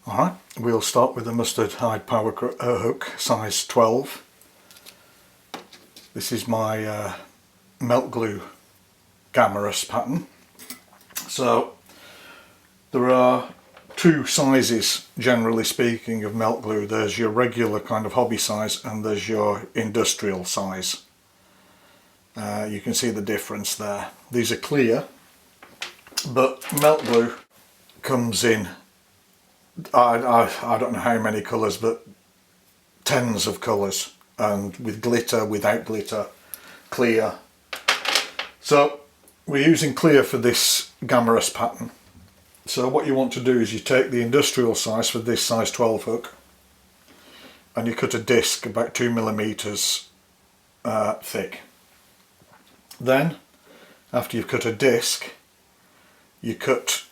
Alright, we'll start with the mustard hide power hook, size 12. This is my melt glue Gammarus pattern. So there are two sizes, generally speaking, of melt glue. There's your regular kind of hobby size and there's your industrial size. You can see the difference there. These are clear, but melt glue comes in, I don't know how many colours, but tens of colours, and with glitter, without glitter, clear. So we're using clear for this Gammarus pattern. So what you want to do is you take the industrial size for this size 12 hook and you cut a disc about 2mm thick. Then, after you've cut a disc, you cut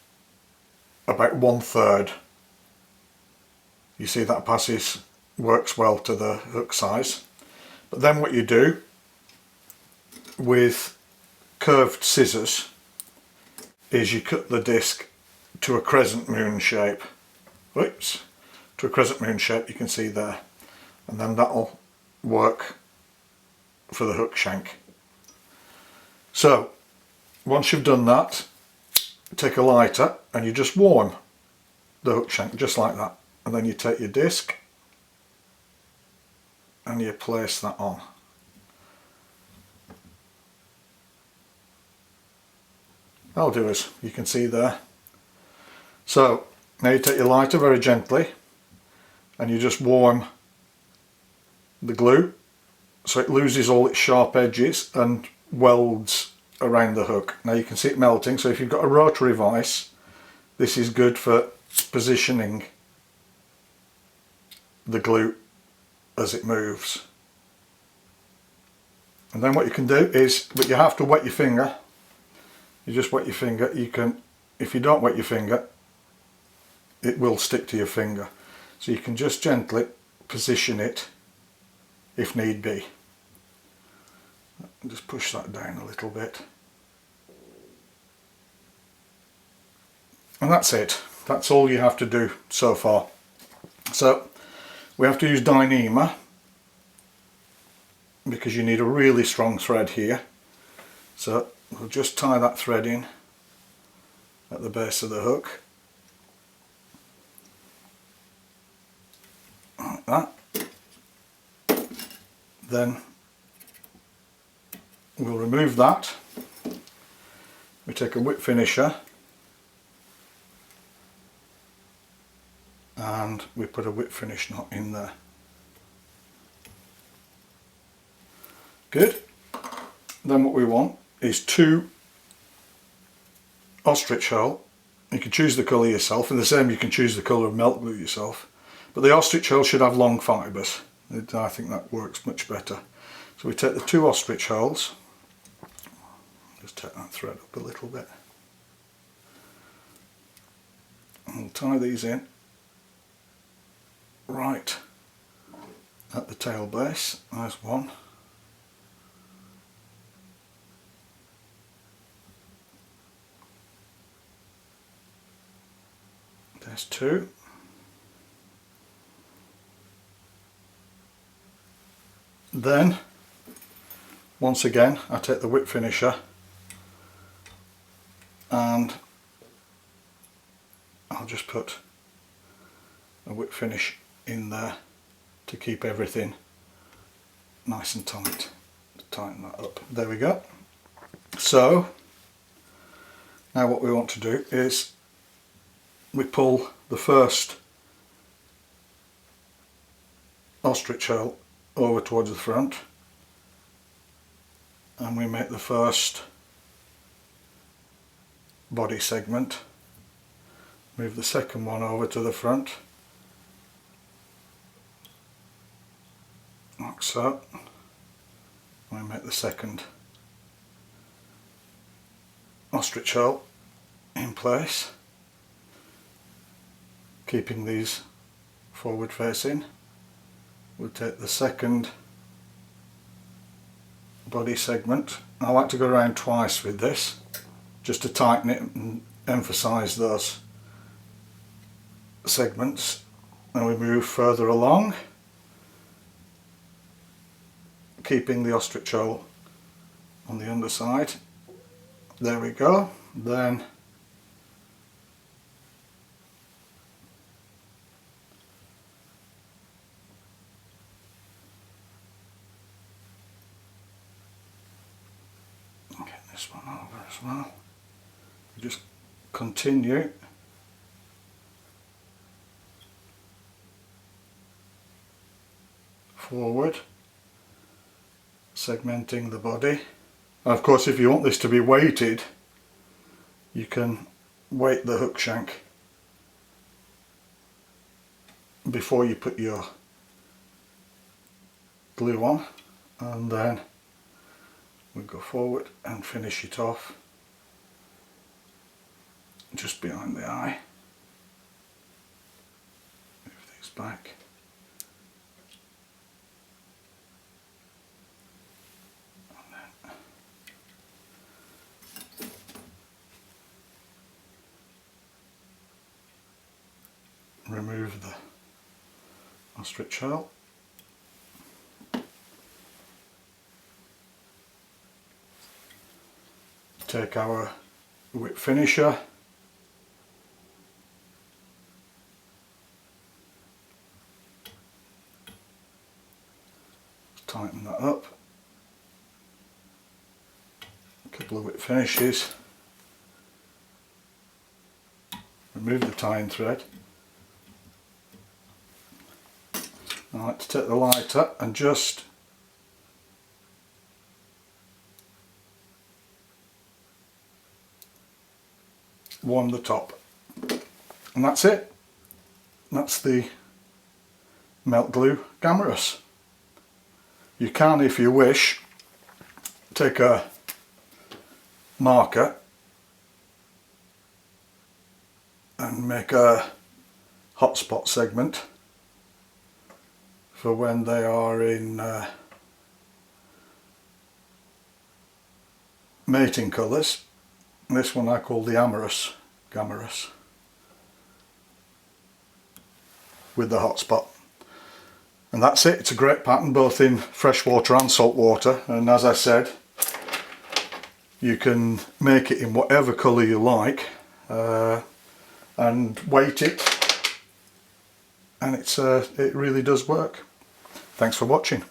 about 1/3. You see that works well to the hook size. But then what you do with curved scissors is you cut the disc to a crescent moon shape. Whoops, to a crescent moon shape, you can see there. And then that'll work for the hook shank. So once you've done that, take a lighter and you just warm the hook shank just like that, and then you take your disc and you place that on. That'll do us, you can see there. So now you take your lighter very gently and you just warm the glue so it loses all its sharp edges and welds around the hook. Now you can see it melting, so if you've got a rotary vise, this is good for positioning the glue as it moves. And then what you can do is, but you have to wet your finger. You just wet your finger. You can, if you don't wet your finger, it will stick to your finger. So you can just gently position it if need be. Just push that down a little bit. And that's it. That's all you have to do so far. So we have to use Dyneema because you need a really strong thread here. So we'll just tie that thread in at the base of the hook. Like that. Then we'll remove that. We take a whip finisher and we put a whip finish knot in there. Good. Then what we want is 2 ostrich hole. You can choose the colour yourself, and the same you can choose the colour of melt glue yourself. But the ostrich hole should have long fibres. I think that works much better. So we take the 2 ostrich holes. Just take that thread up a little bit. And we'll tie these in right at the tail base. There's one. There's 2. Then, once again, I take the whip finisher and I'll just put a whip finish in there to keep everything nice and tight. Tighten that up. There we go. So, now what we want to do is we pull the first ostrich hole over towards the front and we make the first body segment. Move the second one over to the front like so. We make the second ostrich hole in place, keeping these forward facing. We'll take the second body segment. I like to go around twice with this just to tighten it and emphasise those segments and we move further along, keeping the ostrich hole on the underside. There we go. Then get this one over as well. Just continue forward, segmenting the body. And of course, if you want this to be weighted, you can weight the hook shank before you put your glue on, and then we go forward and finish it off just behind the eye. Move these back. Remove the ostrich shell. Take our whip finisher, tighten that up, a couple of whip finishes, remove the tying thread. I like to take the lighter and just warm the top, and that's it. That's the melt glue Gammarus. You can, if you wish, take a marker and make a hotspot segment for when they are in mating colours. This one I call the Gammarus, with the hotspot. And that's it. It's a great pattern both in freshwater and saltwater, and as I said, you can make it in whatever colour you like and weight it, and it really does work. Thanks for watching.